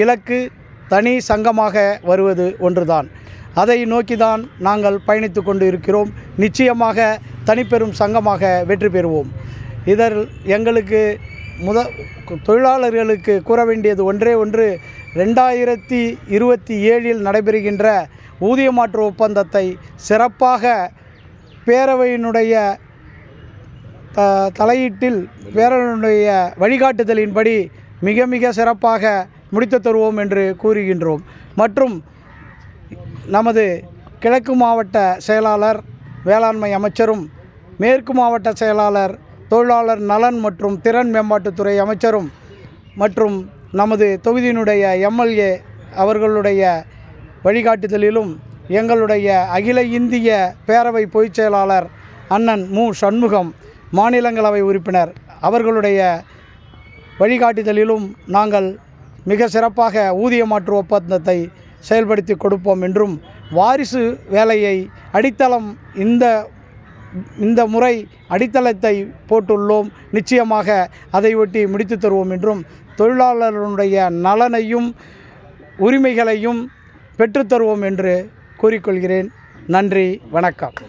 இலக்கு தனி சங்கமாக வருவது ஒன்றுதான். அதை நோக்கிதான் நாங்கள் பயணித்து கொண்டு இருக்கிறோம். நிச்சயமாக தனிப்பெரும் சங்கமாக வெற்றி பெறுவோம். இதில் எங்களுக்கு தொழிலாளர்களுக்கு கூற வேண்டியது ஒன்றே ஒன்று, 2027 நடைபெறுகின்ற ஊதிய மாற்று ஒப்பந்தத்தை சிறப்பாக பேரவையினுடைய தலையீட்டில் பேரவையினுடைய வழிகாட்டுதலின்படி மிக மிக சிறப்பாக முடித்து தருவோம் என்று கூறுகின்றோம். மற்றும் நமது கிழக்கு மாவட்ட செயலாளர் வேளாண்மை அமைச்சரும், மேற்கு மாவட்ட செயலாளர் தொழிலாளர் நலன் மற்றும் திறன் மேம்பாட்டுத்துறை அமைச்சரும் மற்றும் நமது தொகுதியினுடைய எம்எல்ஏ அவர்களுடைய வழிகாட்டுதலிலும் எங்களுடைய அகில இந்திய பேரவை பொதுச் செயலாளர் அண்ணன் மு. சண்முகம், மாநிலங்களவை உறுப்பினர் அவர்களுடைய வழிகாட்டுதலிலும் நாங்கள் மிக சிறப்பாக ஊதிய மாற்று ஒப்பந்தத்தை செயல்படுத்தி கொடுப்போம் என்றும், வாரிசு வேலையை அடித்தளம் இந்த முறை அடித்தளத்தை போட்டுள்ளோம், நிச்சயமாக அதை ஒட்டி முடித்து தருவோம் என்றும், தொழிலாளர்களுடைய நலனையும் உரிமைகளையும் பெற்றுத்தருவோம் என்று கூறிக்கொள்கிறேன். நன்றி, வணக்கம்.